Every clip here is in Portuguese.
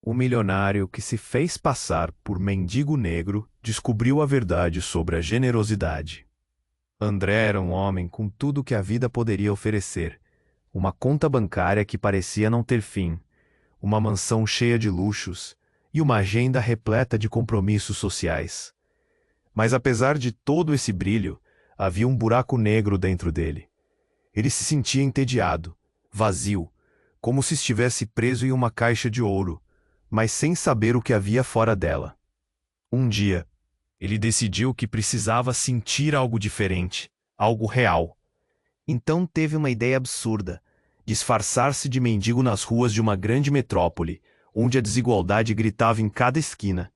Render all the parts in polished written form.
O milionário que se fez passar por mendigo negro descobriu a verdade sobre a generosidade. André era um homem com tudo que a vida poderia oferecer: uma conta bancária que parecia não ter fim, uma mansão cheia de luxos e uma agenda repleta de compromissos sociais. Mas apesar de todo esse brilho, havia um buraco negro dentro dele. Ele se sentia entediado, vazio, como se estivesse preso em uma caixa de ouro, mas sem saber o que havia fora dela. Um dia, ele decidiu que precisava sentir algo diferente, algo real. Então teve uma ideia absurda: disfarçar-se de mendigo nas ruas de uma grande metrópole, onde a desigualdade gritava em cada esquina.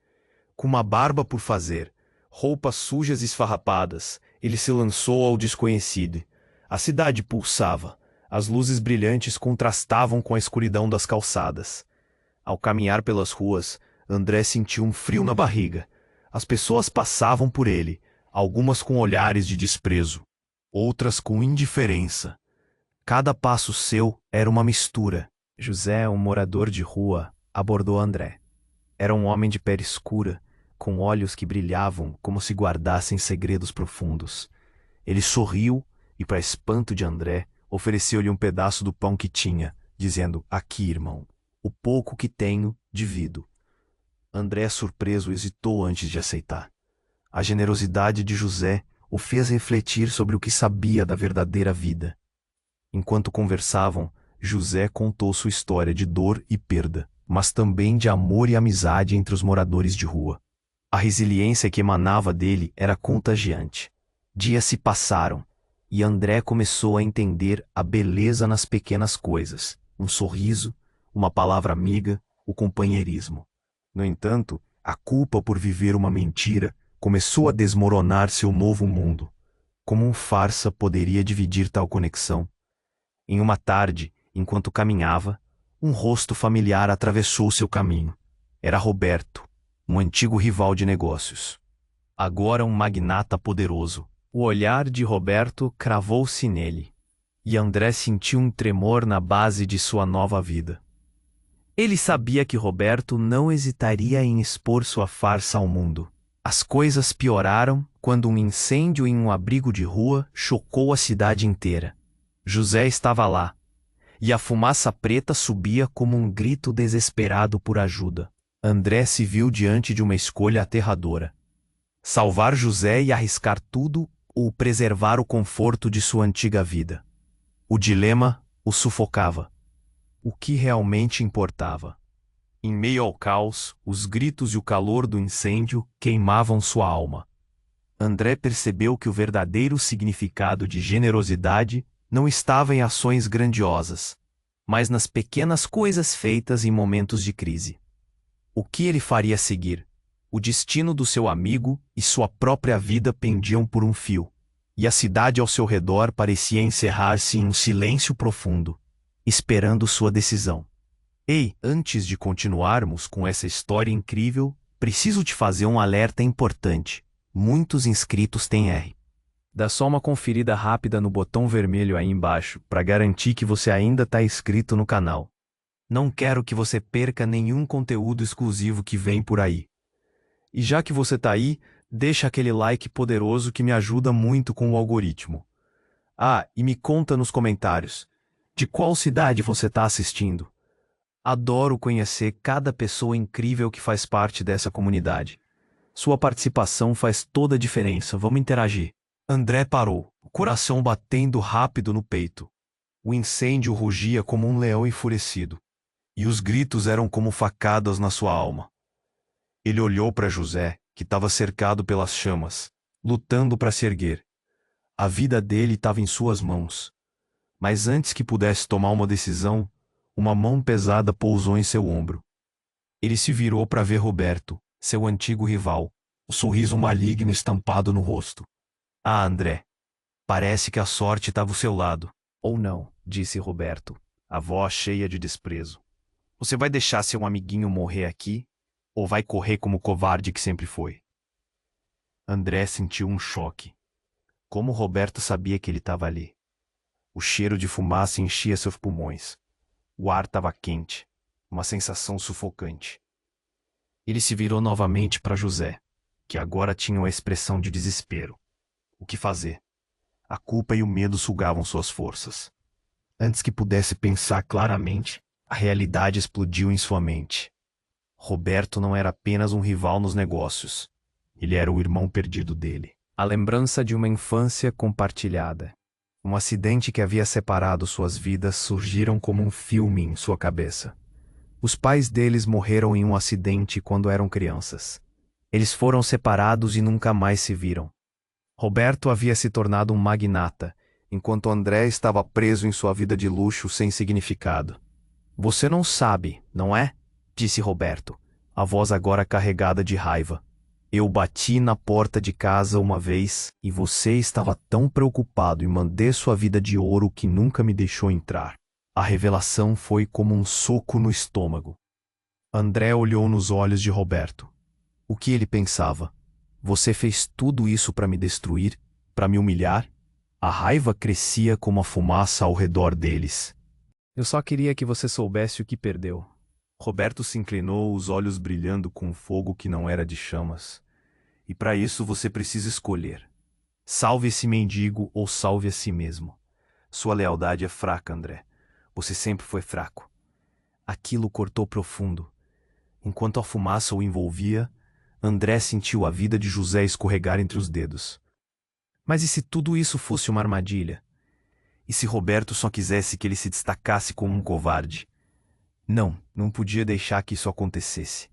Com uma barba por fazer, roupas sujas e esfarrapadas, ele se lançou ao desconhecido. A cidade pulsava, as luzes brilhantes contrastavam com a escuridão das calçadas. Ao caminhar pelas ruas, André sentiu um frio na barriga. As pessoas passavam por ele, algumas com olhares de desprezo, outras com indiferença. Cada passo seu era uma mistura. José, um morador de rua, abordou André. Era um homem de pele escura, com olhos que brilhavam como se guardassem segredos profundos. Ele sorriu e, para espanto de André, ofereceu-lhe um pedaço do pão que tinha, dizendo: "Aqui, irmão, o pouco que tenho, divido." André, surpreso, hesitou antes de aceitar. A generosidade de José o fez refletir sobre o que sabia da verdadeira vida. Enquanto conversavam, José contou sua história de dor e perda, mas também de amor e amizade entre os moradores de rua. A resiliência que emanava dele era contagiante. Dias se passaram, e André começou a entender a beleza nas pequenas coisas: um sorriso, uma palavra amiga, o companheirismo. No entanto, a culpa por viver uma mentira começou a desmoronar seu novo mundo. Como um farsa poderia dividir tal conexão? Em uma tarde, enquanto caminhava, um rosto familiar atravessou seu caminho. Era Roberto, um antigo rival de negócios. Agora um magnata poderoso. O olhar de Roberto cravou-se nele, e André sentiu um tremor na base de sua nova vida. Ele sabia que Roberto não hesitaria em expor sua farsa ao mundo. As coisas pioraram quando um incêndio em um abrigo de rua chocou a cidade inteira. José estava lá, e a fumaça preta subia como um grito desesperado por ajuda. André se viu diante de uma escolha aterradora: salvar José e arriscar tudo, ou preservar o conforto de sua antiga vida. O dilema o sufocava. O que realmente importava? Em meio ao caos, os gritos e o calor do incêndio queimavam sua alma. André percebeu que o verdadeiro significado de generosidade não estava em ações grandiosas, mas nas pequenas coisas feitas em momentos de crise. O que ele faria a seguir? O destino do seu amigo e sua própria vida pendiam por um fio, e a cidade ao seu redor parecia encerrar-se em um silêncio profundo, esperando sua decisão. Ei, antes de continuarmos com essa história incrível, preciso te fazer um alerta importante. Muitos inscritos têm R. Dá só uma conferida rápida no botão vermelho aí embaixo para garantir que você ainda está inscrito no canal. Não quero que você perca nenhum conteúdo exclusivo que vem por aí. E já que você tá aí, deixa aquele like poderoso que me ajuda muito com o algoritmo. Ah, e me conta nos comentários, de qual cidade você tá assistindo? Adoro conhecer cada pessoa incrível que faz parte dessa comunidade. Sua participação faz toda a diferença, vamos interagir. André parou, o coração batendo rápido no peito. O incêndio rugia como um leão enfurecido, e os gritos eram como facadas na sua alma. Ele olhou para José, que estava cercado pelas chamas, lutando para se erguer. A vida dele estava em suas mãos. Mas antes que pudesse tomar uma decisão, uma mão pesada pousou em seu ombro. Ele se virou para ver Roberto, seu antigo rival, o sorriso maligno estampado no rosto. Ah, André, parece que a sorte estava ao seu lado. Ou não, disse Roberto, a voz cheia de desprezo. Você vai deixar seu amiguinho morrer aqui? Ou vai correr como o covarde que sempre foi? André sentiu um choque. Como Roberto sabia que ele estava ali? O cheiro de fumaça enchia seus pulmões. O ar estava quente, uma sensação sufocante. Ele se virou novamente para José, que agora tinha uma expressão de desespero. O que fazer? A culpa e o medo sugavam suas forças. Antes que pudesse pensar claramente, a realidade explodiu em sua mente. Roberto não era apenas um rival nos negócios. Ele era o irmão perdido dele. A lembrança de uma infância compartilhada. Um acidente que havia separado suas vidas surgiram como um filme em sua cabeça. Os pais deles morreram em um acidente quando eram crianças. Eles foram separados e nunca mais se viram. Roberto havia se tornado um magnata, enquanto André estava preso em sua vida de luxo sem significado. Você não sabe, não é? Disse Roberto, a voz agora carregada de raiva. Eu bati na porta de casa uma vez e você estava tão preocupado em manter sua vida de ouro que nunca me deixou entrar. A revelação foi como um soco no estômago. André olhou nos olhos de Roberto. O que ele pensava? Você fez tudo isso para me destruir? Para me humilhar? A raiva crescia como a fumaça ao redor deles. Eu só queria que você soubesse o que perdeu. Roberto se inclinou, os olhos brilhando com um fogo que não era de chamas. E para isso você precisa escolher. Salve esse mendigo ou salve a si mesmo. Sua lealdade é fraca, André. Você sempre foi fraco. Aquilo cortou profundo. Enquanto a fumaça o envolvia, André sentiu a vida de José escorregar entre os dedos. Mas e se tudo isso fosse uma armadilha? E se Roberto só quisesse que ele se destacasse como um covarde? Não podia deixar que isso acontecesse.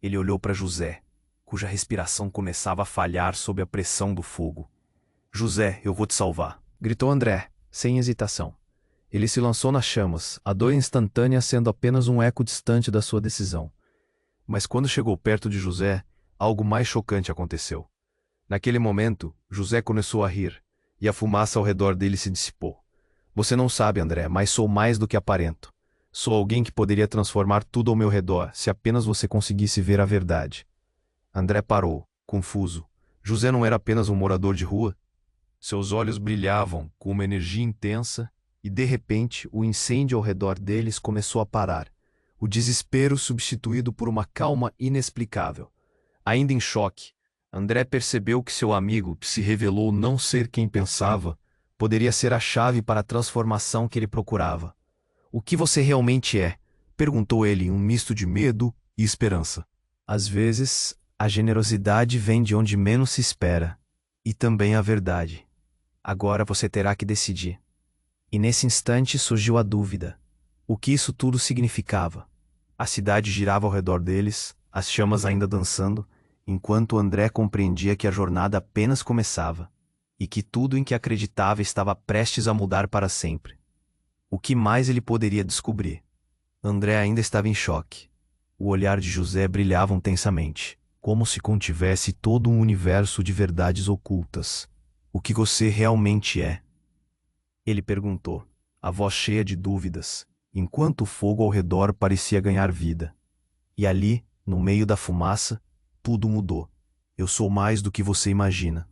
Ele olhou para José, cuja respiração começava a falhar sob a pressão do fogo. José, eu vou te salvar, gritou André, sem hesitação. Ele se lançou nas chamas, a dor instantânea sendo apenas um eco distante da sua decisão. Mas quando chegou perto de José, algo mais chocante aconteceu. Naquele momento, José começou a rir, e a fumaça ao redor dele se dissipou. Você não sabe, André, mas sou mais do que aparento. Sou alguém que poderia transformar tudo ao meu redor, se apenas você conseguisse ver a verdade. André parou, confuso. José não era apenas um morador de rua? Seus olhos brilhavam com uma energia intensa, e de repente o incêndio ao redor deles começou a parar. O desespero substituído por uma calma inexplicável. Ainda em choque, André percebeu que seu amigo, que se revelou não ser quem pensava, poderia ser a chave para a transformação que ele procurava. O que você realmente é? Perguntou ele em um misto de medo e esperança. Às vezes, a generosidade vem de onde menos se espera. E também a verdade. Agora você terá que decidir. E nesse instante surgiu a dúvida. O que isso tudo significava? A cidade girava ao redor deles, as chamas ainda dançando, enquanto André compreendia que a jornada apenas começava, e que tudo em que acreditava estava prestes a mudar para sempre. O que mais ele poderia descobrir? André ainda estava em choque. O olhar de José brilhava intensamente, como se contivesse todo um universo de verdades ocultas. O que você realmente é? Ele perguntou, a voz cheia de dúvidas, enquanto o fogo ao redor parecia ganhar vida. E ali, no meio da fumaça, tudo mudou. Eu sou mais do que você imagina.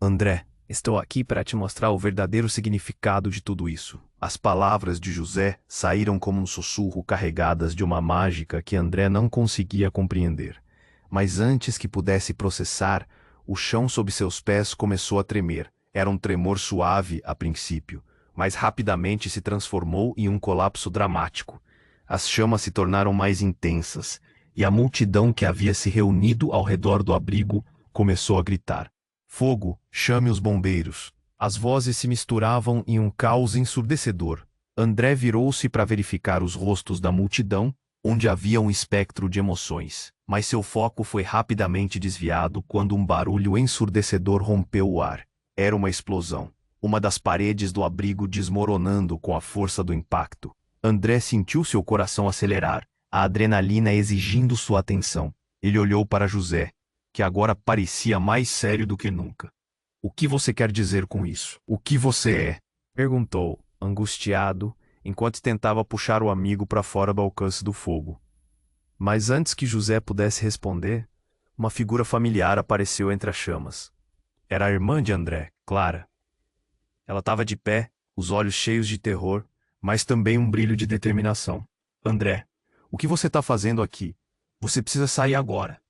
André, estou aqui para te mostrar o verdadeiro significado de tudo isso. As palavras de José saíram como um sussurro carregadas de uma mágica que André não conseguia compreender. Mas antes que pudesse processar, o chão sob seus pés começou a tremer. Era um tremor suave a princípio, mas rapidamente se transformou em um colapso dramático. As chamas se tornaram mais intensas, e a multidão que havia se reunido ao redor do abrigo começou a gritar. Fogo, chame os bombeiros. As vozes se misturavam em um caos ensurdecedor. André virou-se para verificar os rostos da multidão, onde havia um espectro de emoções, mas seu foco foi rapidamente desviado quando um barulho ensurdecedor rompeu o ar. Era uma explosão, uma das paredes do abrigo desmoronando com a força do impacto. André sentiu seu coração acelerar, a adrenalina exigindo sua atenção. Ele olhou para José, que agora parecia mais sério do que nunca. O que você quer dizer com isso? O que você é? Perguntou, angustiado, enquanto tentava puxar o amigo para fora do alcance do fogo. Mas antes que José pudesse responder, uma figura familiar apareceu entre as chamas. Era a irmã de André, Clara. Ela estava de pé, os olhos cheios de terror, mas também um brilho de determinação. André, O que você está fazendo aqui? Você precisa sair agora.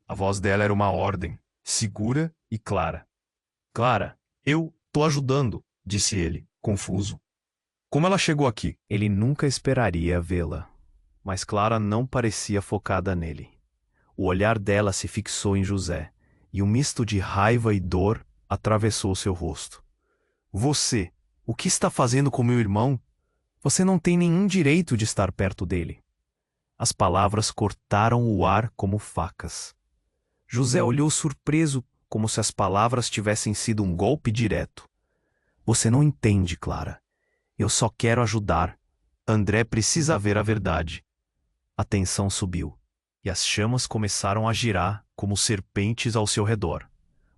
A voz dela era uma ordem, segura e clara. Clara, eu tô ajudando, disse ele, confuso. Como ela chegou aqui? Ele nunca esperaria vê-la, mas Clara não parecia focada nele. O olhar dela se fixou em José, e um misto de raiva e dor atravessou seu rosto. Você, o que está fazendo com meu irmão? Você não tem nenhum direito de estar perto dele. As palavras cortaram o ar como facas. José olhou surpreso, como se as palavras tivessem sido um golpe direto. Você não entende, Clara. Eu só quero ajudar. André precisa ver a verdade. A tensão subiu, e as chamas começaram a girar como serpentes ao seu redor.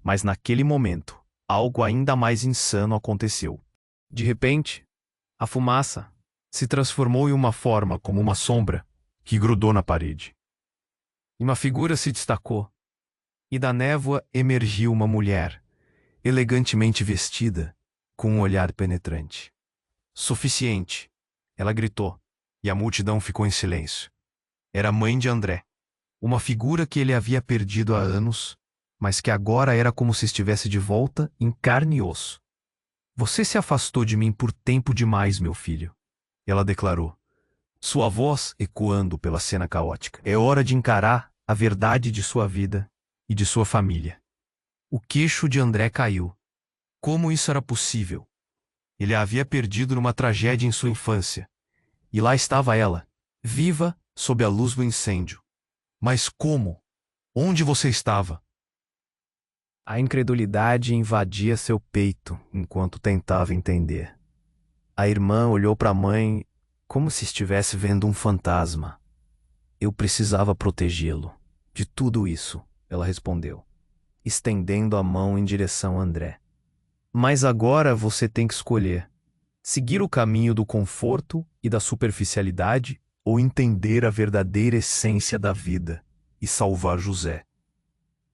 Mas naquele momento, algo ainda mais insano aconteceu. De repente, a fumaça se transformou em uma forma como uma sombra que grudou na parede. E uma figura se destacou, e da névoa emergiu uma mulher, elegantemente vestida, com um olhar penetrante. Suficiente, ela gritou, e a multidão ficou em silêncio. Era a mãe de André, uma figura que ele havia perdido há anos, mas que agora era como se estivesse de volta em carne e osso. Você se afastou de mim por tempo demais, meu filho, ela declarou, sua voz ecoando pela cena caótica. É hora de encarar a verdade de sua vida e de sua família. O queixo de André caiu. Como isso era possível? Ele a havia perdido numa tragédia em sua infância. E lá estava ela, viva sob a luz do incêndio. Mas como? Onde você estava? A incredulidade invadia seu peito enquanto tentava entender. A irmã olhou para a mãe como se estivesse vendo um fantasma. Eu precisava protegê-lo de tudo isso, ela respondeu, estendendo a mão em direção a André. Mas agora você tem que escolher: seguir o caminho do conforto e da superficialidade ou entender a verdadeira essência da vida e salvar José.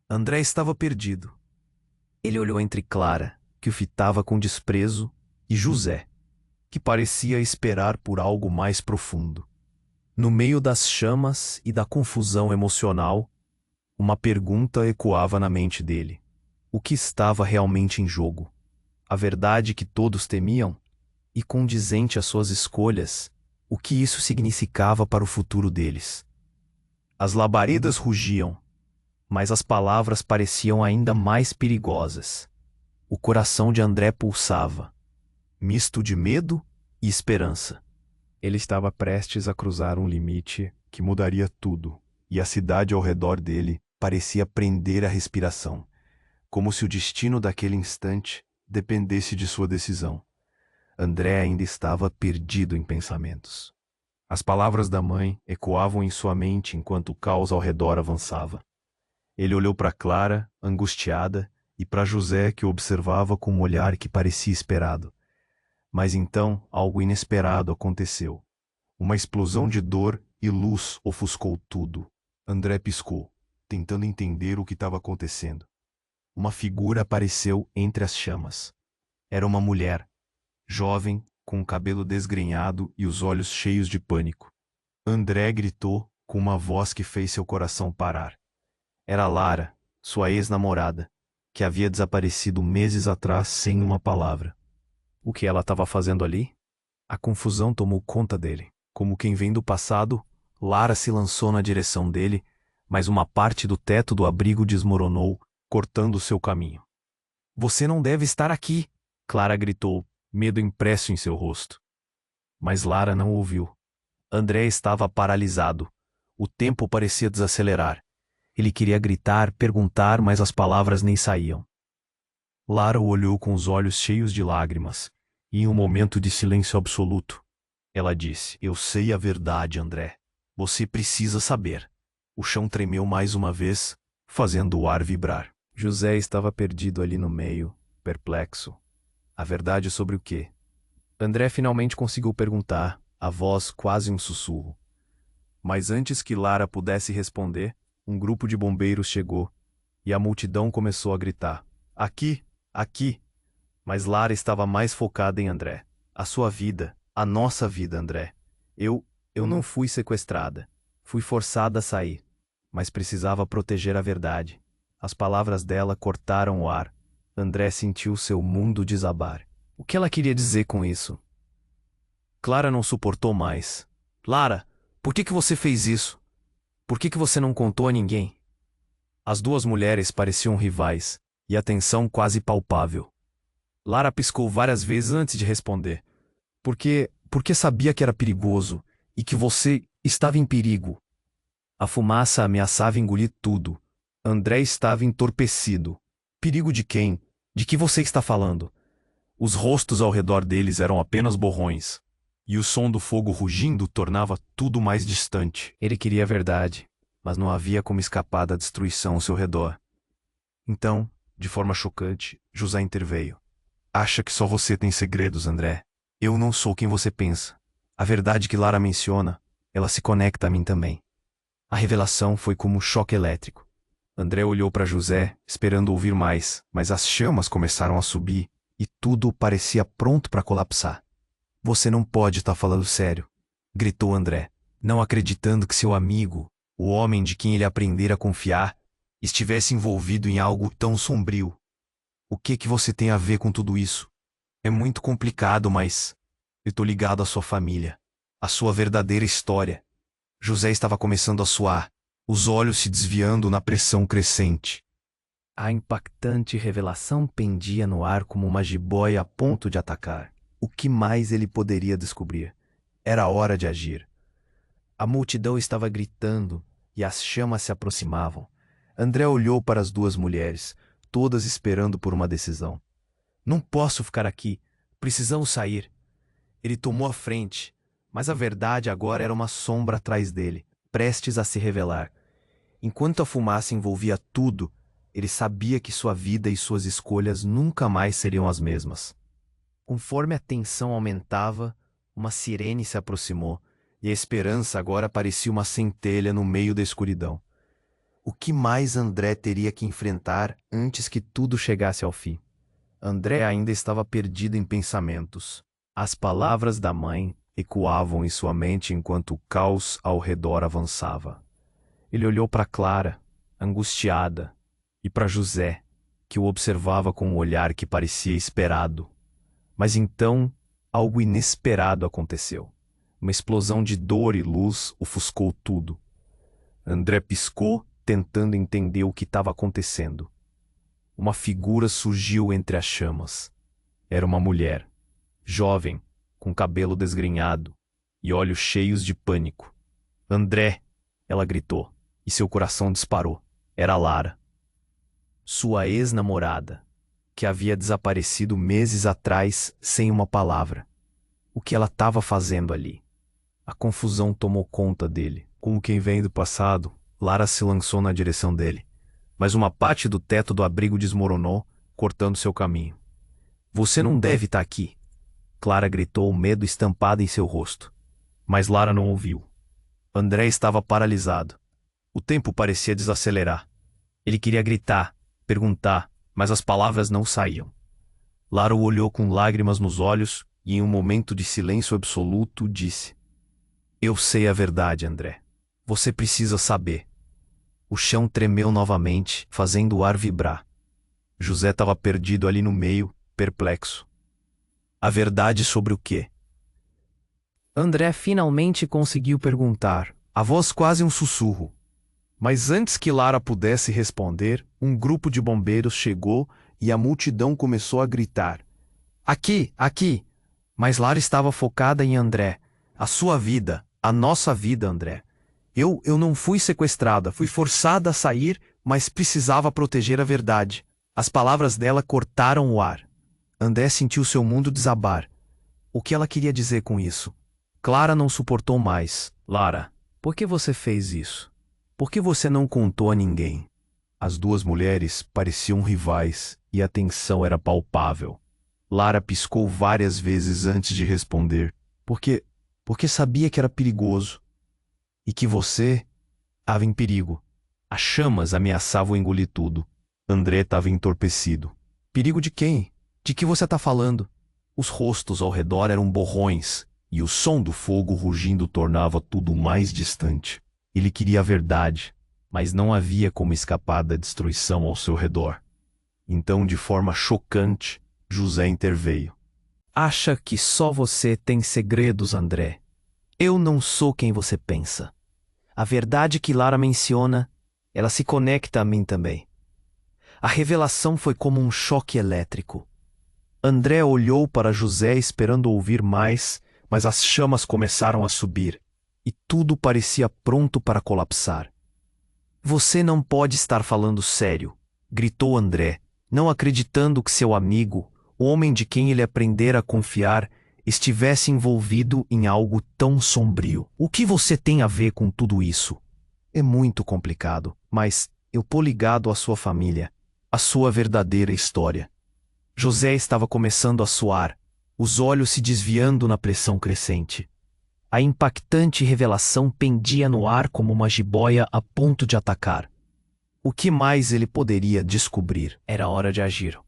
André estava perdido. Ele olhou entre Clara, que o fitava com desprezo, e José, que parecia esperar por algo mais profundo. No meio das chamas e da confusão emocional, uma pergunta ecoava na mente dele. O que estava realmente em jogo? A verdade que todos temiam? E condizente às suas escolhas, o que isso significava para o futuro deles? As labaredas rugiam, mas as palavras pareciam ainda mais perigosas. O coração de André pulsava, misto de medo e esperança. Ele estava prestes a cruzar um limite que mudaria tudo, e a cidade ao redor dele parecia prender a respiração, como se o destino daquele instante dependesse de sua decisão. André ainda estava perdido em pensamentos. As palavras da mãe ecoavam em sua mente enquanto o caos ao redor avançava. Ele olhou para Clara, angustiada, e para José, que o observava com um olhar que parecia esperado. Mas então algo inesperado aconteceu. Uma explosão de dor e luz ofuscou tudo. André piscou, tentando entender o que estava acontecendo. Uma figura apareceu entre as chamas. Era uma mulher, jovem, com o cabelo desgrenhado e os olhos cheios de pânico. André gritou com uma voz que fez seu coração parar. Era Lara, sua ex-namorada, que havia desaparecido meses atrás sem uma palavra. O que ela estava fazendo ali? A confusão tomou conta dele. Como quem vem do passado, Lara se lançou na direção dele, mas uma parte do teto do abrigo desmoronou, cortando seu caminho. Você não deve estar aqui, Clara gritou, medo impresso em seu rosto. Mas Lara não ouviu. André estava paralisado. O tempo parecia desacelerar. Ele queria gritar, perguntar, mas as palavras nem saíam. Lara o olhou com os olhos cheios de lágrimas, e em um momento de silêncio absoluto, ela disse: Eu sei a verdade, André. Você precisa saber. O chão tremeu mais uma vez, fazendo o ar vibrar. José estava perdido ali no meio, perplexo. A verdade sobre o quê? André finalmente conseguiu perguntar, a voz quase um sussurro. Mas antes que Lara pudesse responder, um grupo de bombeiros chegou, e a multidão começou a gritar: Aqui! Aqui! Mas Lara estava mais focada em André. A sua vida, a nossa vida, André. Eu não fui sequestrada. Fui forçada a sair, mas precisava proteger a verdade. As palavras dela cortaram o ar. André sentiu seu mundo desabar. O que ela queria dizer com isso? Clara não suportou mais. Lara, por que você fez isso? Por que você não contou a ninguém? As duas mulheres pareciam rivais, e a tensão quase palpável. Lara piscou várias vezes antes de responder. Porque sabia que era perigoso, e que você estava em perigo. A fumaça ameaçava engolir tudo. André estava entorpecido. Perigo de quem? De que você está falando? Os rostos ao redor deles eram apenas borrões, e o som do fogo rugindo tornava tudo mais distante. Ele queria a verdade, mas não havia como escapar da destruição ao seu redor. Então, de forma chocante, José interveio. Acha que só você tem segredos, André? Eu não sou quem você pensa. A verdade que Lara menciona, ela se conecta a mim também. A revelação foi como um choque elétrico. André olhou para José, esperando ouvir mais, mas as chamas começaram a subir, e tudo parecia pronto para colapsar. Você não pode estar falando sério, gritou André, não acreditando que seu amigo, o homem de quem ele aprendera a confiar, estivesse envolvido em algo tão sombrio. O que você tem a ver com tudo isso? É muito complicado, mas eu tô ligado à sua família, à sua verdadeira história. José estava começando a suar, os olhos se desviando na pressão crescente. A impactante revelação pendia no ar como uma jiboia a ponto de atacar. O que mais ele poderia descobrir? Era hora de agir. A multidão estava gritando e as chamas se aproximavam. André olhou para as duas mulheres, todas esperando por uma decisão. Não posso ficar aqui. Precisamos sair. Ele tomou a frente, mas a verdade agora era uma sombra atrás dele, prestes a se revelar. Enquanto a fumaça envolvia tudo, ele sabia que sua vida e suas escolhas nunca mais seriam as mesmas. Conforme a tensão aumentava, uma sirene se aproximou, e a esperança agora parecia uma centelha no meio da escuridão. O que mais André teria que enfrentar antes que tudo chegasse ao fim? André ainda estava perdido em pensamentos. As palavras da mãe ecoavam em sua mente enquanto o caos ao redor avançava. Ele olhou para Clara, angustiada, e para José, que o observava com um olhar que parecia esperado. Mas então, algo inesperado aconteceu. Uma explosão de dor e luz ofuscou tudo. André piscou, tentando entender o que estava acontecendo. Uma figura surgiu entre as chamas. Era uma mulher, jovem, com cabelo desgrenhado e olhos cheios de pânico. André, ela gritou, e seu coração disparou. Era Lara, sua ex-namorada, que havia desaparecido meses atrás sem uma palavra. O que ela estava fazendo ali? A confusão tomou conta dele. Como quem vem do passado, Lara se lançou na direção dele. Mas uma parte do teto do abrigo desmoronou, cortando seu caminho. Você não deve estar aqui, Clara gritou, o medo estampado em seu rosto. Mas Lara não ouviu. André estava paralisado. O tempo parecia desacelerar. Ele queria gritar, perguntar, mas as palavras não saíam. Lara o olhou com lágrimas nos olhos e, em um momento de silêncio absoluto, disse: Eu sei a verdade, André. Você precisa saber. O chão tremeu novamente, fazendo o ar vibrar. José estava perdido ali no meio, perplexo. A verdade sobre o quê? André finalmente conseguiu perguntar, a voz quase um sussurro. Mas antes que Lara pudesse responder, um grupo de bombeiros chegou e a multidão começou a gritar. Aqui, aqui! Mas Lara estava focada em André. A sua vida, a nossa vida, André. Eu não fui sequestrada, fui forçada a sair, mas precisava proteger a verdade. As palavras dela cortaram o ar. André sentiu seu mundo desabar. O que ela queria dizer com isso? Clara não suportou mais. Lara, por que você fez isso? Por que você não contou a ninguém? As duas mulheres pareciam rivais e a tensão era palpável. Lara piscou várias vezes antes de responder. Porque sabia que era perigoso. E que você estava em perigo. As chamas ameaçavam engolir tudo. André estava entorpecido. Perigo de quem? De que você está falando? Os rostos ao redor eram borrões, e o som do fogo rugindo tornava tudo mais distante. Ele queria a verdade, mas não havia como escapar da destruição ao seu redor. Então, de forma chocante, José interveio. Acha que só você tem segredos, André? Eu não sou quem você pensa. A verdade que Lara menciona, ela se conecta a mim também. A revelação foi como um choque elétrico. André olhou para José esperando ouvir mais, mas as chamas começaram a subir, e tudo parecia pronto para colapsar. Você não pode estar falando sério, gritou André, não acreditando que seu amigo, o homem de quem ele aprendera a confiar, estivesse envolvido em algo tão sombrio. O que você tem a ver com tudo isso? É muito complicado, mas eu tô ligado à sua família, à sua verdadeira história. José estava começando a suar, os olhos se desviando na pressão crescente. A impactante revelação pendia no ar como uma jiboia a ponto de atacar. O que mais ele poderia descobrir? Era hora de agir.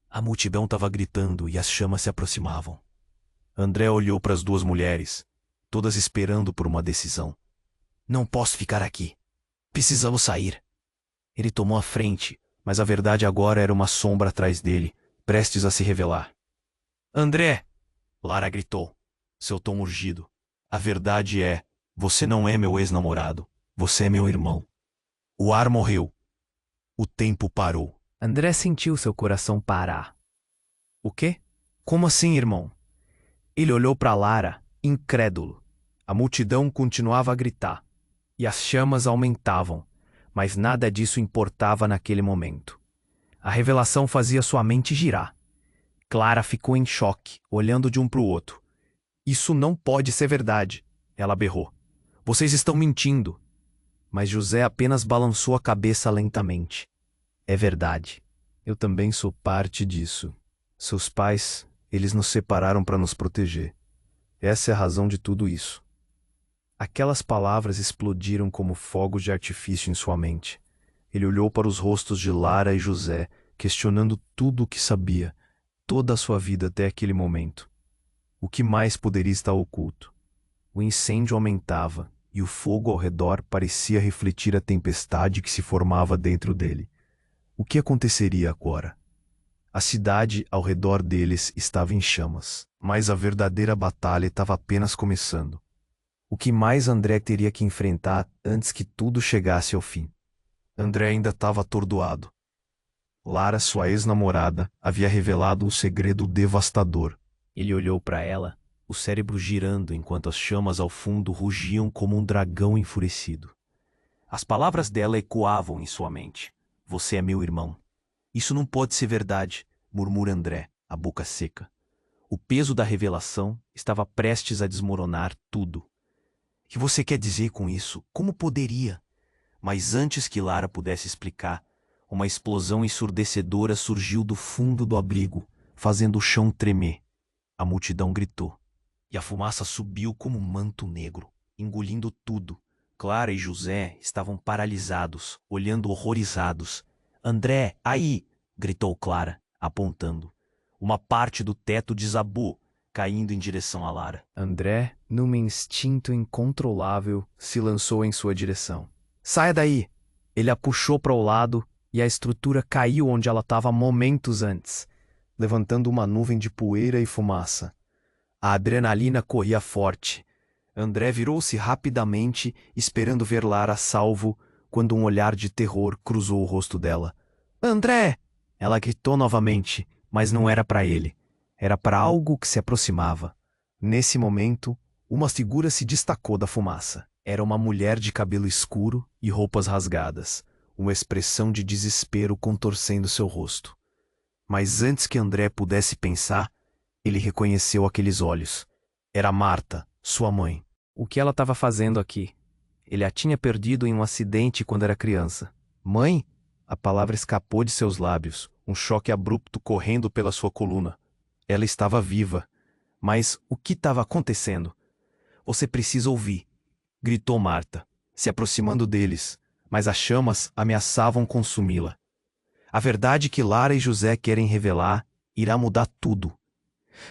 A multidão estava gritando e as chamas se aproximavam. André olhou para as duas mulheres, todas esperando por uma decisão. Não posso ficar aqui. Precisamos sair. Ele tomou a frente, mas a verdade agora era uma sombra atrás dele, prestes a se revelar. André! Lara gritou, seu tom urgido. A verdade é, você não é meu ex-namorado, você é meu irmão. O ar morreu. O tempo parou. André sentiu seu coração parar. O quê? Como assim, irmão? Ele olhou para Lara, incrédulo. A multidão continuava a gritar, e as chamas aumentavam, mas nada disso importava naquele momento. A revelação fazia sua mente girar. Clara ficou em choque, olhando de um para o outro. Isso não pode ser verdade, ela berrou. Vocês estão mentindo. Mas José apenas balançou a cabeça lentamente. É verdade. Eu também sou parte disso. Seus pais, eles nos separaram para nos proteger. Essa é a razão de tudo isso. Aquelas palavras explodiram como fogos de artifício em sua mente. Ele olhou para os rostos de Lara e José, questionando tudo o que sabia, toda a sua vida até aquele momento. O que mais poderia estar oculto? O incêndio aumentava, e o fogo ao redor parecia refletir a tempestade que se formava dentro dele. O que aconteceria agora? A cidade ao redor deles estava em chamas, mas a verdadeira batalha estava apenas começando. O que mais André teria que enfrentar antes que tudo chegasse ao fim? André ainda estava atordoado. Lara, sua ex-namorada, havia revelado um segredo devastador. Ele olhou para ela, o cérebro girando enquanto as chamas ao fundo rugiam como um dragão enfurecido. As palavras dela ecoavam em sua mente. Você é meu irmão. Isso não pode ser verdade, murmura André, a boca seca. O peso da revelação estava prestes a desmoronar tudo. O que você quer dizer com isso? Como poderia? Mas antes que Lara pudesse explicar, uma explosão ensurdecedora surgiu do fundo do abrigo, fazendo o chão tremer. A multidão gritou. E a fumaça subiu como um manto negro, engolindo tudo. Clara e José estavam paralisados, olhando horrorizados. André, aí! Gritou Clara, apontando. Uma parte do teto desabou, caindo em direção a Lara. André, num instinto incontrolável, se lançou em sua direção. Saia daí! Ele a puxou para o lado e a estrutura caiu onde ela estava momentos antes, levantando uma nuvem de poeira e fumaça. A adrenalina corria forte. André virou-se rapidamente, esperando ver Lara a salvo, quando um olhar de terror cruzou o rosto dela. André! Ela gritou novamente, mas não era para ele. Era para algo que se aproximava. Nesse momento, uma figura se destacou da fumaça. Era uma mulher de cabelo escuro e roupas rasgadas, uma expressão de desespero contorcendo seu rosto. Mas antes que André pudesse pensar, ele reconheceu aqueles olhos. Era Marta, sua mãe. O que ela estava fazendo aqui? Ele a tinha perdido em um acidente quando era criança. Mãe? A palavra escapou de seus lábios, um choque abrupto correndo pela sua coluna. Ela estava viva. Mas o que estava acontecendo? Você precisa ouvir, gritou Marta, se aproximando deles, mas as chamas ameaçavam consumi-la. A verdade que Lara e José querem revelar irá mudar tudo.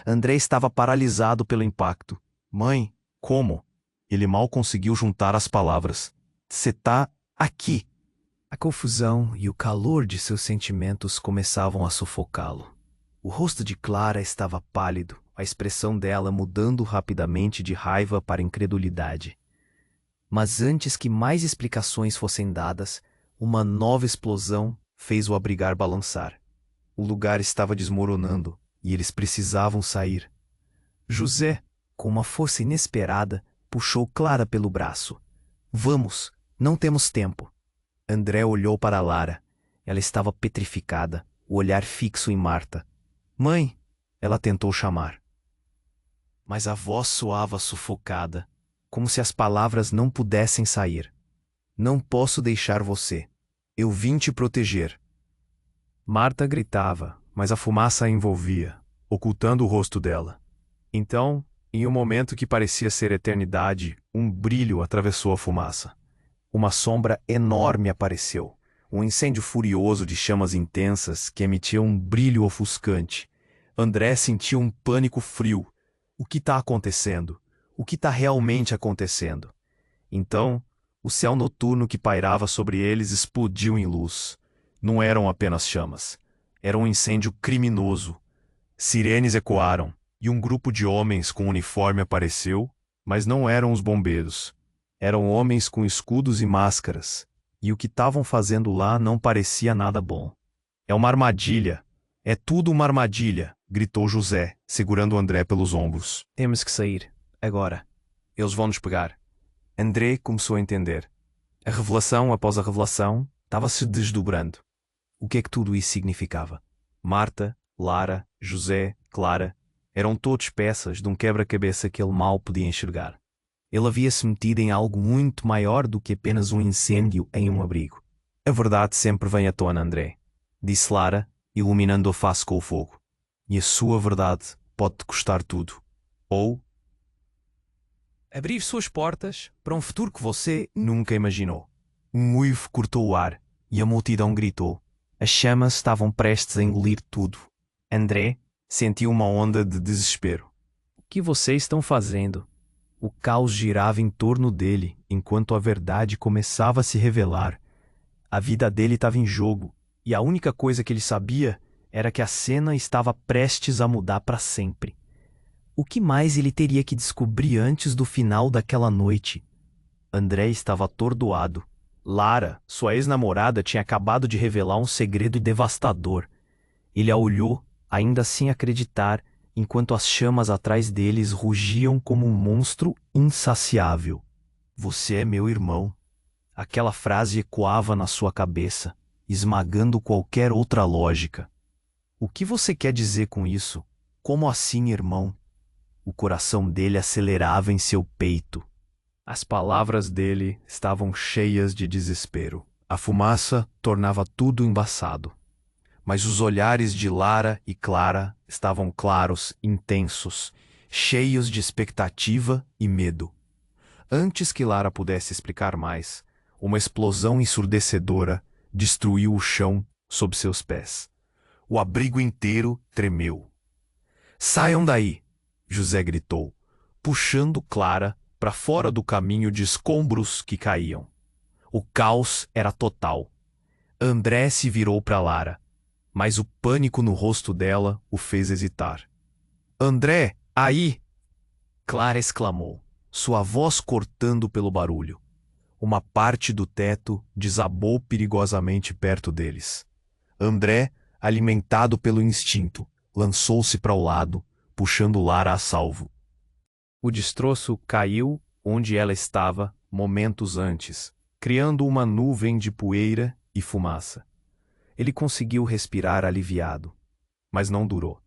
André estava paralisado pelo impacto. Mãe, como? Ele mal conseguiu juntar as palavras. Você tá aqui. A confusão e o calor de seus sentimentos começavam a sufocá-lo. O rosto de Clara estava pálido, a expressão dela mudando rapidamente de raiva para incredulidade. Mas antes que mais explicações fossem dadas, uma nova explosão fez o abrigar balançar. O lugar estava desmoronando e eles precisavam sair. José, com uma força inesperada, puxou Clara pelo braço. Vamos, não temos tempo. André olhou para Lara. Ela estava petrificada, o olhar fixo em Marta. Mãe, ela tentou chamar. Mas a voz soava sufocada, como se as palavras não pudessem sair. Não posso deixar você. Eu vim te proteger. Marta gritava, mas a fumaça a envolvia, ocultando o rosto dela. Então, em um momento que parecia ser eternidade, um brilho atravessou a fumaça. Uma sombra enorme apareceu, um incêndio furioso de chamas intensas que emitia um brilho ofuscante. André sentiu um pânico frio. O que está acontecendo? O que está realmente acontecendo? Então, o céu noturno que pairava sobre eles explodiu em luz. Não eram apenas chamas. Era um incêndio criminoso. Sirenes ecoaram, e um grupo de homens com uniforme apareceu, mas não eram os bombeiros. Eram homens com escudos e máscaras, e o que estavam fazendo lá não parecia nada bom. É uma armadilha. É tudo uma armadilha, gritou José, segurando André pelos ombros. Temos que sair, agora. Eles vão nos pegar. André começou a entender. A revelação após a revelação estava se desdobrando. O que é que tudo isso significava? Marta, Lara, José, Clara, eram todos peças de um quebra-cabeça que ele mal podia enxergar. Ele havia-se metido em algo muito maior do que apenas um incêndio em um abrigo. A verdade sempre vem à tona, André, disse Lara, iluminando a face com o fogo. E a sua verdade pode-te custar tudo. Ou abrir suas portas para um futuro que você nunca imaginou. Um uivo cortou o ar e a multidão gritou. As chamas estavam prestes a engolir tudo. André sentiu uma onda de desespero. O que vocês estão fazendo? O caos girava em torno dele enquanto a verdade começava a se revelar. A vida dele estava em jogo e a única coisa que ele sabia era que a cena estava prestes a mudar para sempre. O que mais ele teria que descobrir antes do final daquela noite? André estava atordoado. Lara, sua ex-namorada, tinha acabado de revelar um segredo devastador. Ele a olhou, ainda sem acreditar, enquanto as chamas atrás deles rugiam como um monstro insaciável. Você é meu irmão. Aquela frase ecoava na sua cabeça, esmagando qualquer outra lógica. O que você quer dizer com isso? Como assim, irmão? O coração dele acelerava em seu peito. As palavras dele estavam cheias de desespero. A fumaça tornava tudo embaçado. Mas os olhares de Lara e Clara estavam claros, intensos, cheios de expectativa e medo. Antes que Lara pudesse explicar mais, uma explosão ensurdecedora destruiu o chão sob seus pés. O abrigo inteiro tremeu. Saiam daí! José gritou, puxando Clara para fora do caminho de escombros que caíam. O caos era total. André se virou para Lara, mas o pânico no rosto dela o fez hesitar. André, aí! Clara exclamou, sua voz cortando pelo barulho. Uma parte do teto desabou perigosamente perto deles. André, alimentado pelo instinto, lançou-se para o lado, puxando Lara a salvo. O destroço caiu onde ela estava momentos antes, criando uma nuvem de poeira e fumaça. Ele conseguiu respirar aliviado, mas não durou.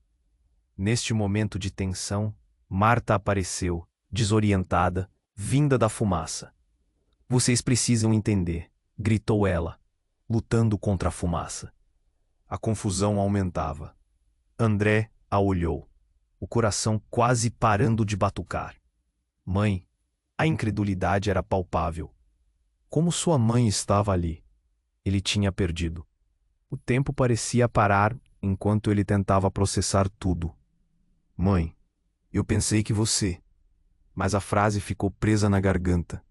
Neste momento de tensão, Marta apareceu, desorientada, vinda da fumaça. Vocês precisam entender, gritou ela, lutando contra a fumaça. A confusão aumentava. André a olhou, o coração quase parando de batucar. Mãe, a incredulidade era palpável. Como sua mãe estava ali? Ele tinha perdido. O tempo parecia parar enquanto ele tentava processar tudo. Mãe, eu pensei que você. Mas a frase ficou presa na garganta.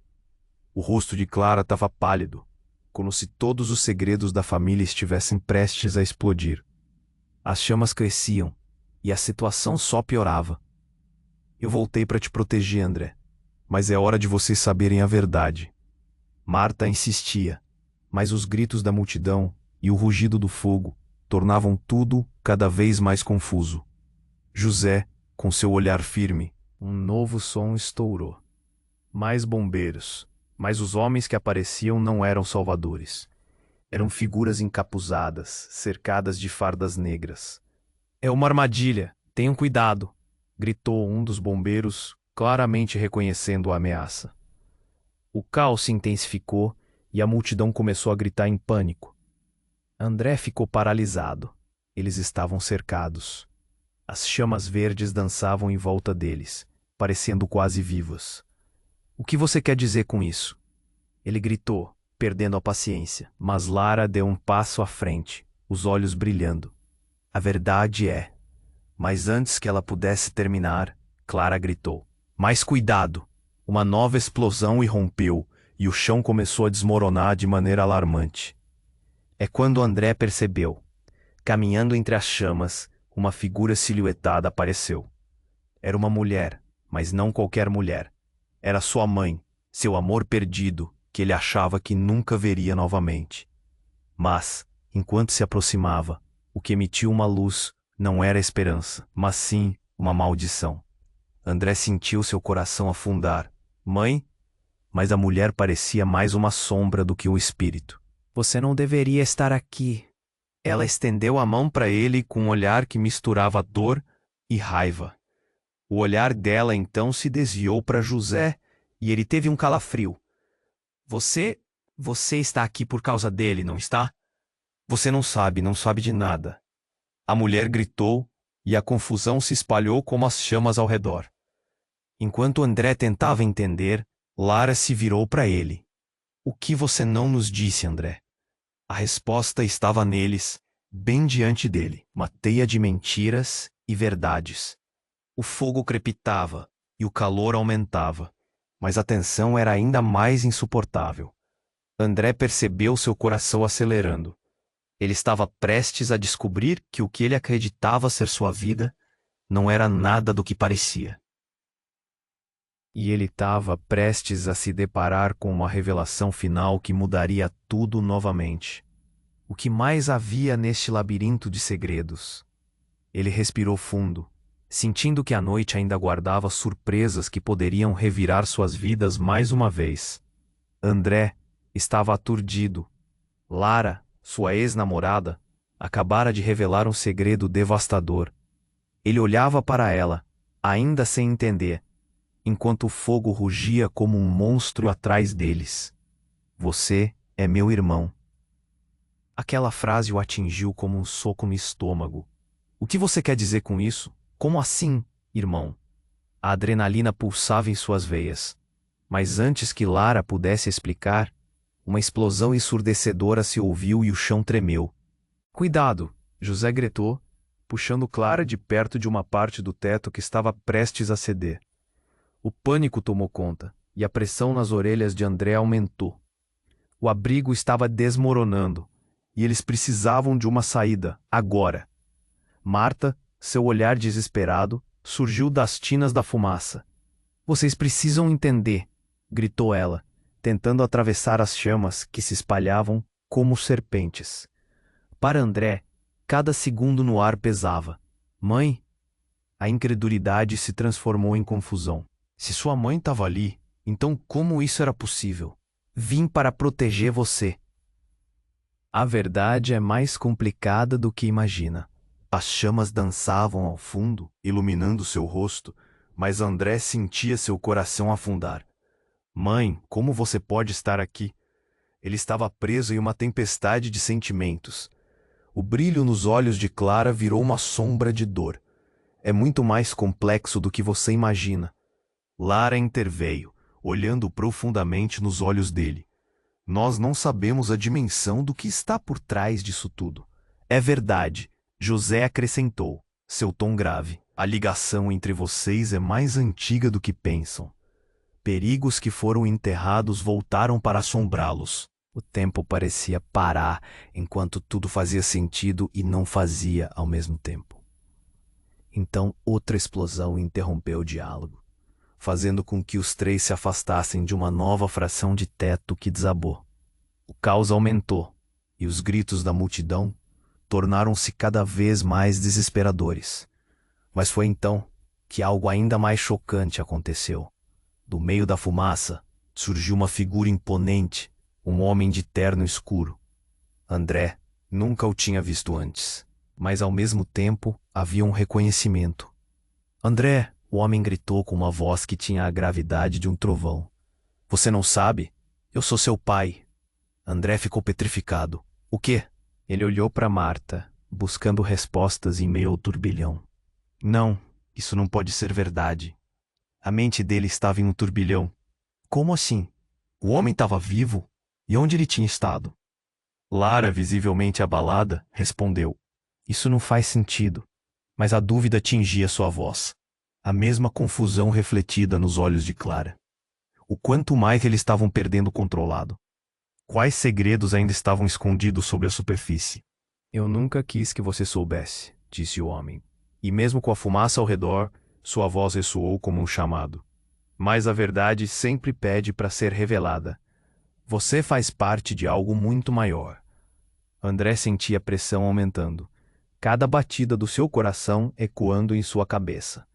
O rosto de Clara estava pálido, como se todos os segredos da família estivessem prestes a explodir. As chamas cresciam, e a situação só piorava. Eu voltei para te proteger, André. Mas é hora de vocês saberem a verdade. Marta insistia, mas os gritos da multidão e o rugido do fogo tornavam tudo cada vez mais confuso. José, com seu olhar firme, um novo som estourou. Mais bombeiros, mas os homens que apareciam não eram salvadores. Eram figuras encapuzadas, cercadas de fardas negras. É uma armadilha, tenham cuidado, gritou um dos bombeiros, claramente reconhecendo a ameaça. O caos se intensificou e a multidão começou a gritar em pânico. André ficou paralisado. Eles estavam cercados. As chamas verdes dançavam em volta deles, parecendo quase vivas. O que você quer dizer com isso? Ele gritou, perdendo a paciência, mas Lara deu um passo à frente, os olhos brilhando. A verdade é... Mas antes que ela pudesse terminar, Clara gritou. Mais cuidado! Uma nova explosão irrompeu e o chão começou a desmoronar de maneira alarmante. É quando André percebeu. Caminhando entre as chamas, uma figura silhuetada apareceu. Era uma mulher, mas não qualquer mulher. Era sua mãe, seu amor perdido, que ele achava que nunca veria novamente. Mas, enquanto se aproximava, o que emitiu uma luz não era esperança, mas sim uma maldição. André sentiu seu coração afundar. Mãe? Mas a mulher parecia mais uma sombra do que um espírito. Você não deveria estar aqui. Ela estendeu a mão para ele com um olhar que misturava dor e raiva. O olhar dela então se desviou para José e ele teve um calafrio. Você está aqui por causa dele, não está? Você não sabe de nada. A mulher gritou e a confusão se espalhou como as chamas ao redor. Enquanto André tentava entender, Lara se virou para ele. O que você não nos disse, André? A resposta estava neles, bem diante dele, uma teia de mentiras e verdades. O fogo crepitava e o calor aumentava, mas a tensão era ainda mais insuportável. André percebeu seu coração acelerando. Ele estava prestes a descobrir que o que ele acreditava ser sua vida não era nada do que parecia. E ele estava prestes a se deparar com uma revelação final que mudaria tudo novamente. O que mais havia neste labirinto de segredos? Ele respirou fundo, sentindo que a noite ainda guardava surpresas que poderiam revirar suas vidas mais uma vez. André estava aturdido. Lara, sua ex-namorada, acabara de revelar um segredo devastador. Ele olhava para ela, ainda sem entender, enquanto o fogo rugia como um monstro atrás deles. Você é meu irmão. Aquela frase o atingiu como um soco no estômago. O que você quer dizer com isso? Como assim, irmão? A adrenalina pulsava em suas veias. Mas antes que Lara pudesse explicar, uma explosão ensurdecedora se ouviu e o chão tremeu. Cuidado! José gritou, puxando Clara de perto de uma parte do teto que estava prestes a ceder. O pânico tomou conta, e a pressão nas orelhas de André aumentou. O abrigo estava desmoronando, e eles precisavam de uma saída, agora. Marta, seu olhar desesperado, surgiu das tinas da fumaça. Vocês precisam entender, gritou ela, tentando atravessar as chamas que se espalhavam como serpentes. Para André, cada segundo no ar pesava. Mãe? A incredulidade se transformou em confusão. Se sua mãe estava ali, então como isso era possível? Vim para proteger você. A verdade é mais complicada do que imagina. As chamas dançavam ao fundo, iluminando seu rosto, mas André sentia seu coração afundar. Mãe, como você pode estar aqui? Ele estava preso em uma tempestade de sentimentos. O brilho nos olhos de Clara virou uma sombra de dor. É muito mais complexo do que você imagina. Lara interveio, olhando profundamente nos olhos dele. Nós não sabemos a dimensão do que está por trás disso tudo. É verdade, José acrescentou, seu tom grave. A ligação entre vocês é mais antiga do que pensam. Perigos que foram enterrados voltaram para assombrá-los. O tempo parecia parar enquanto tudo fazia sentido e não fazia ao mesmo tempo. Então outra explosão interrompeu o diálogo, fazendo com que os três se afastassem de uma nova fração de teto que desabou. O caos aumentou, e os gritos da multidão tornaram-se cada vez mais desesperadores. Mas foi então que algo ainda mais chocante aconteceu. Do meio da fumaça, surgiu uma figura imponente, um homem de terno escuro. André nunca o tinha visto antes, mas ao mesmo tempo havia um reconhecimento. André, o homem gritou com uma voz que tinha a gravidade de um trovão. Você não sabe? Eu sou seu pai. André ficou petrificado. O quê? Ele olhou para Marta, buscando respostas em meio ao turbilhão. Não, isso não pode ser verdade. A mente dele estava em um turbilhão. Como assim? O homem estava vivo? E onde ele tinha estado? Lara, visivelmente abalada, respondeu. Isso não faz sentido. Mas a dúvida tingia sua voz. A mesma confusão refletida nos olhos de Clara. O quanto mais eles estavam perdendo o controlado. Quais segredos ainda estavam escondidos sob a superfície? Eu nunca quis que você soubesse, disse o homem. E mesmo com a fumaça ao redor, sua voz ressoou como um chamado. Mas a verdade sempre pede para ser revelada. Você faz parte de algo muito maior. André sentia a pressão aumentando, cada batida do seu coração ecoando em sua cabeça.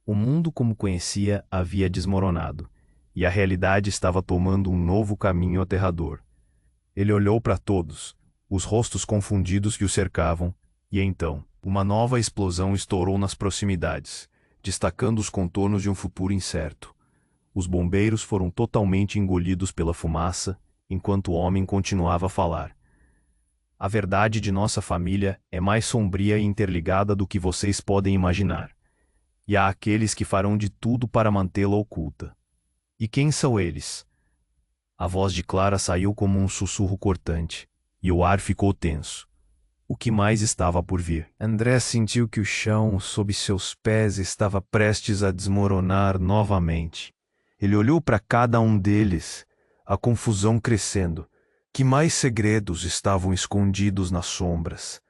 O mundo como conhecia havia desmoronado, e a realidade estava tomando um novo caminho aterrador. Ele olhou para todos, os rostos confundidos que o cercavam, e então, uma nova explosão estourou nas proximidades, destacando os contornos de um futuro incerto. Os bombeiros foram totalmente engolidos pela fumaça, enquanto o homem continuava a falar. A verdade de nossa família é mais sombria e interligada do que vocês podem imaginar. E há aqueles que farão de tudo para mantê-la oculta. E quem são eles? A voz de Clara saiu como um sussurro cortante, e o ar ficou tenso. O que mais estava por vir? André sentiu que o chão sob seus pés estava prestes a desmoronar novamente. Ele olhou para cada um deles, a confusão crescendo. Que mais segredos estavam escondidos nas sombras?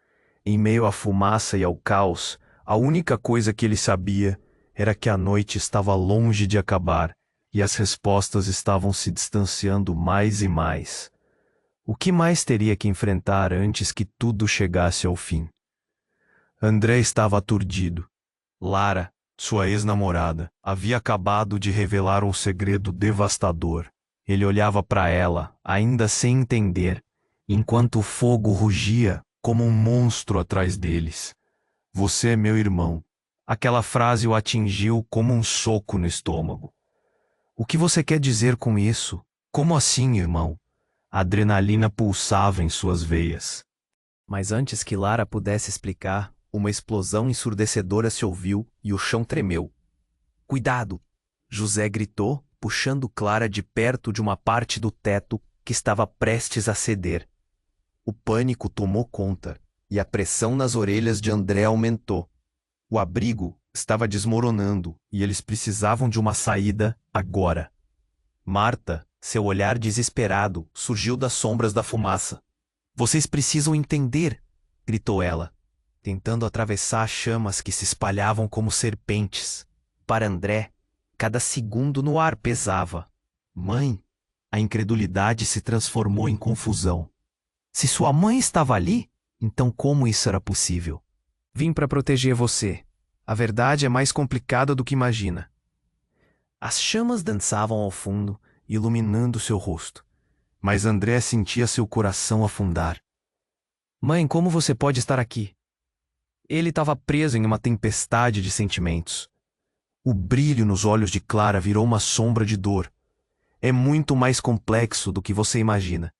Em meio à fumaça e ao caos, a única coisa que ele sabia era que a noite estava longe de acabar e as respostas estavam se distanciando mais e mais. O que mais teria que enfrentar antes que tudo chegasse ao fim? André estava aturdido. Lara, sua ex-namorada, havia acabado de revelar um segredo devastador. Ele olhava para ela, ainda sem entender, enquanto o fogo rugia como um monstro atrás deles. Você é meu irmão. Aquela frase o atingiu como um soco no estômago. O que você quer dizer com isso? Como assim, irmão? A adrenalina pulsava em suas veias. Mas antes que Lara pudesse explicar, uma explosão ensurdecedora se ouviu e o chão tremeu. Cuidado! José gritou, puxando Clara de perto de uma parte do teto que estava prestes a ceder. O pânico tomou conta, e a pressão nas orelhas de André aumentou. O abrigo estava desmoronando, e eles precisavam de uma saída agora. Marta, seu olhar desesperado, surgiu das sombras da fumaça. Vocês precisam entender, gritou ela, tentando atravessar as chamas que se espalhavam como serpentes. Para André, cada segundo no ar pesava. Mãe, a incredulidade se transformou em confusão. Se sua mãe estava ali, então como isso era possível? Vim para proteger você. A verdade é mais complicada do que imagina. As chamas dançavam ao fundo, iluminando seu rosto. Mas André sentia seu coração afundar. Mãe, como você pode estar aqui? Ele estava preso em uma tempestade de sentimentos. O brilho nos olhos de Clara virou uma sombra de dor. É muito mais complexo do que você imagina.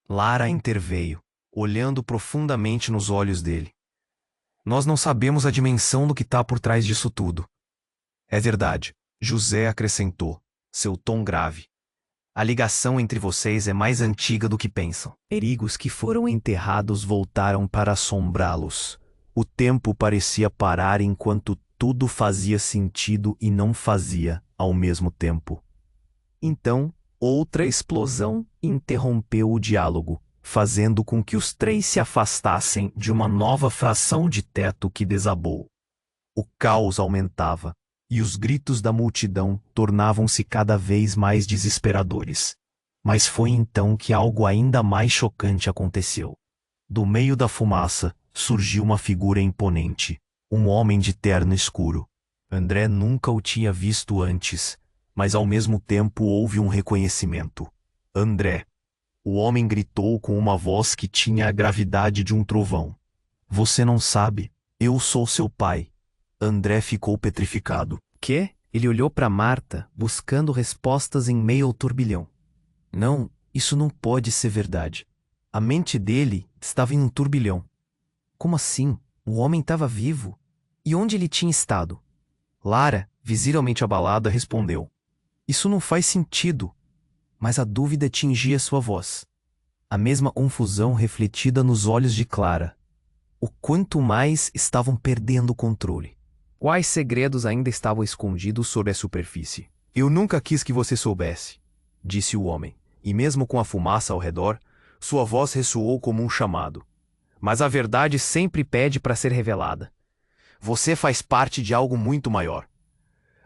Lara interveio, olhando profundamente nos olhos dele. Nós não sabemos a dimensão do que está por trás disso tudo. É verdade, José acrescentou, seu tom grave. A ligação entre vocês é mais antiga do que pensam. Perigos que foram enterrados voltaram para assombrá-los. O tempo parecia parar enquanto tudo fazia sentido e não fazia ao mesmo tempo. Então, outra explosão interrompeu o diálogo, fazendo com que os três se afastassem de uma nova fração de teto que desabou. O caos aumentava, e os gritos da multidão tornavam-se cada vez mais desesperadores. Mas foi então que algo ainda mais chocante aconteceu. Do meio da fumaça, surgiu uma figura imponente, um homem de terno escuro. André nunca o tinha visto antes, mas ao mesmo tempo houve um reconhecimento. André. O homem gritou com uma voz que tinha a gravidade de um trovão. Você não sabe, eu sou seu pai. André ficou petrificado. Que? Ele olhou para Marta, buscando respostas em meio ao turbilhão. Não, isso não pode ser verdade. A mente dele estava em um turbilhão. Como assim? O homem estava vivo? E onde ele tinha estado? Lara, visivelmente abalada, respondeu. Isso não faz sentido. Mas a dúvida tingia sua voz. A mesma confusão refletida nos olhos de Clara. O quanto mais estavam perdendo o controle. Quais segredos ainda estavam escondidos sob a superfície? Eu nunca quis que você soubesse, disse o homem, e mesmo com a fumaça ao redor, sua voz ressoou como um chamado. Mas a verdade sempre pede para ser revelada. Você faz parte de algo muito maior.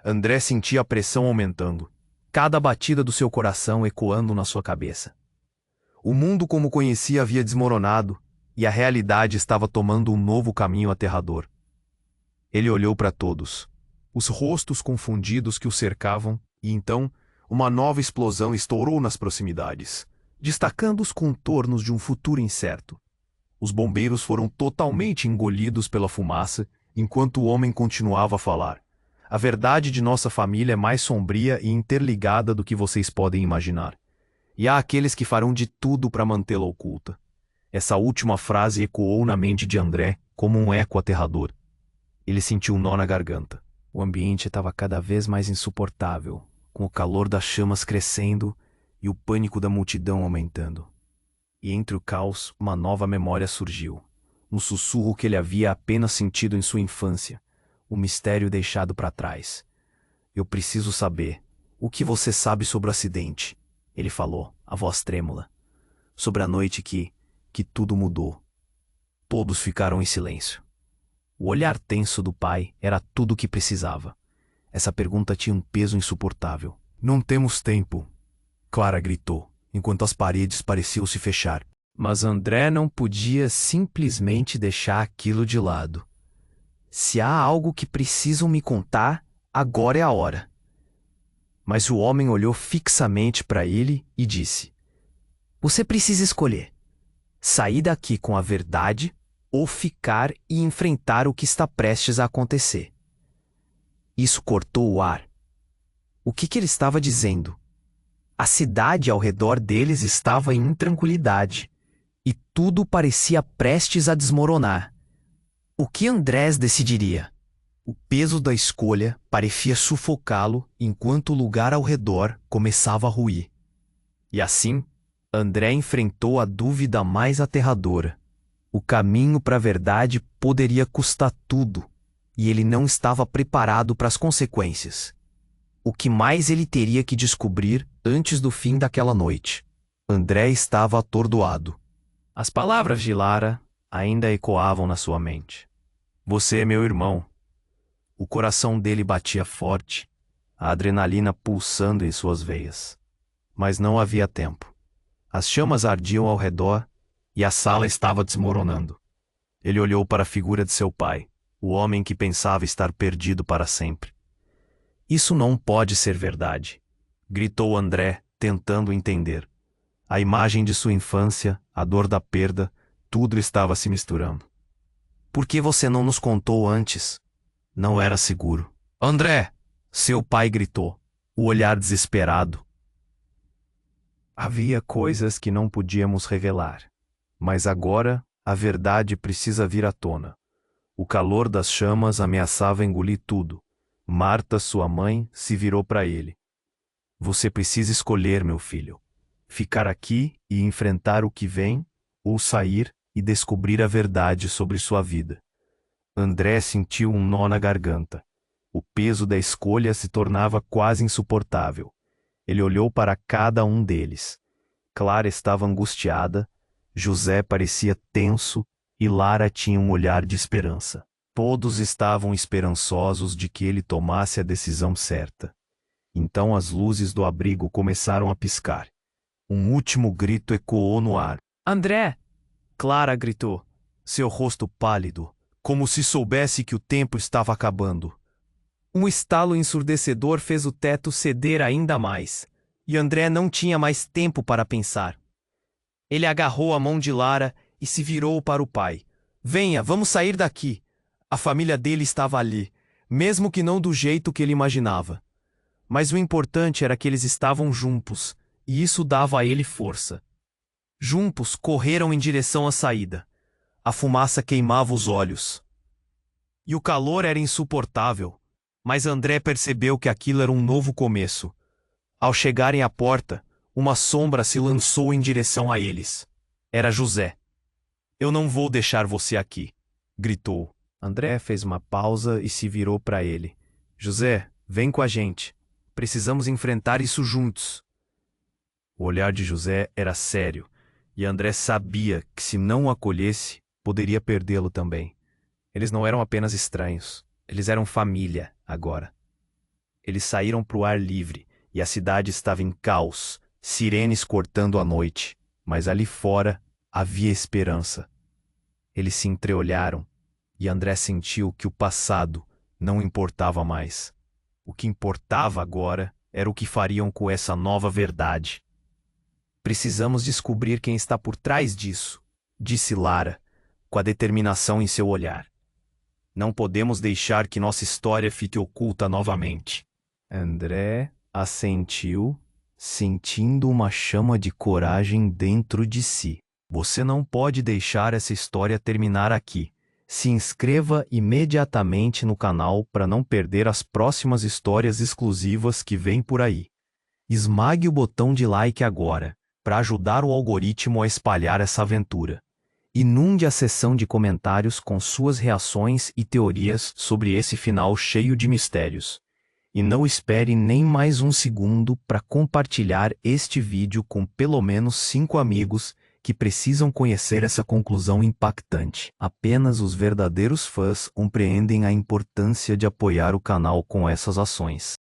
André sentia a pressão aumentando, cada batida do seu coração ecoando na sua cabeça. O mundo como conhecia havia desmoronado, e a realidade estava tomando um novo caminho aterrador. Ele olhou para todos, os rostos confundidos que o cercavam, e então uma nova explosão estourou nas proximidades, destacando os contornos de um futuro incerto. Os bombeiros foram totalmente engolidos pela fumaça, enquanto o homem continuava a falar. A verdade de nossa família é mais sombria e interligada do que vocês podem imaginar. E há aqueles que farão de tudo para mantê-la oculta. Essa última frase ecoou na mente de André como um eco aterrador. Ele sentiu um nó na garganta. O ambiente estava cada vez mais insuportável, com o calor das chamas crescendo e o pânico da multidão aumentando. E entre o caos, uma nova memória surgiu. Um sussurro que ele havia apenas sentido em sua infância. O mistério deixado para trás. Eu preciso saber. O que você sabe sobre o acidente? Ele falou, a voz trêmula. Sobre a noite que tudo mudou. Todos ficaram em silêncio. O olhar tenso do pai era tudo o que precisava. Essa pergunta tinha um peso insuportável. Não temos tempo, Clara gritou, enquanto as paredes pareciam se fechar. Mas André não podia simplesmente deixar aquilo de lado. Se há algo que precisam me contar, agora é a hora. Mas o homem olhou fixamente para ele e disse: Você precisa escolher. Sair daqui com a verdade ou ficar e enfrentar o que está prestes a acontecer. Isso cortou o ar. O que ele estava dizendo? A cidade ao redor deles estava em intranquilidade, e tudo parecia prestes a desmoronar. O que Andrés decidiria? O peso da escolha parecia sufocá-lo enquanto o lugar ao redor começava a ruir. E assim, André enfrentou a dúvida mais aterradora. O caminho para a verdade poderia custar tudo, e ele não estava preparado para as consequências. O que mais ele teria que descobrir antes do fim daquela noite? André estava atordoado. As palavras de Lara ainda ecoavam na sua mente. Você é meu irmão. O coração dele batia forte, a adrenalina pulsando em suas veias. Mas não havia tempo. As chamas ardiam ao redor e a sala estava desmoronando. Ele olhou para a figura de seu pai, o homem que pensava estar perdido para sempre. Isso não pode ser verdade, gritou André, tentando entender. A imagem de sua infância, a dor da perda, tudo estava se misturando. Por que você não nos contou antes? Não era seguro. André! Seu pai gritou, o olhar desesperado. Havia coisas que não podíamos revelar. Mas agora, a verdade precisa vir à tona. O calor das chamas ameaçava engolir tudo. Marta, sua mãe, se virou para ele. Você precisa escolher, meu filho. Ficar aqui e enfrentar o que vem, ou sair e descobrir a verdade sobre sua vida. André sentiu um nó na garganta. O peso da escolha se tornava quase insuportável. Ele olhou para cada um deles. Clara estava angustiada, José parecia tenso e Lara tinha um olhar de esperança. Todos estavam esperançosos de que ele tomasse a decisão certa. Então as luzes do abrigo começaram a piscar. Um último grito ecoou no ar. André! Clara gritou, seu rosto pálido, como se soubesse que o tempo estava acabando. Um estalo ensurdecedor fez o teto ceder ainda mais, e André não tinha mais tempo para pensar. Ele agarrou a mão de Lara e se virou para o pai. Venha, vamos sair daqui. A família dele estava ali, mesmo que não do jeito que ele imaginava. Mas o importante era que eles estavam juntos, e isso dava a ele força. Juntos correram em direção à saída. A fumaça queimava os olhos. E o calor era insuportável, mas André percebeu que aquilo era um novo começo. Ao chegarem à porta, uma sombra se lançou em direção a eles. Era José. Eu não vou deixar você aqui, gritou. André fez uma pausa e se virou para ele. José, vem com a gente. Precisamos enfrentar isso juntos. O olhar de José era sério, e André sabia que se não o acolhesse, poderia perdê-lo também. Eles não eram apenas estranhos, eles eram família agora. Eles saíram para o ar livre, e a cidade estava em caos, sirenes cortando a noite, mas ali fora havia esperança. Eles se entreolharam, e André sentiu que o passado não importava mais. O que importava agora era o que fariam com essa nova verdade. Precisamos descobrir quem está por trás disso, disse Lara, com a determinação em seu olhar. Não podemos deixar que nossa história fique oculta novamente. André assentiu, sentindo uma chama de coragem dentro de si. Você não pode deixar essa história terminar aqui. Se inscreva imediatamente no canal para não perder as próximas histórias exclusivas que vêm por aí. Esmague o botão de like agora, para ajudar o algoritmo a espalhar essa aventura. Inunde a seção de comentários com suas reações e teorias sobre esse final cheio de mistérios. E não espere nem mais um segundo para compartilhar este vídeo com pelo menos 5 amigos que precisam conhecer essa conclusão impactante. Apenas os verdadeiros fãs compreendem a importância de apoiar o canal com essas ações.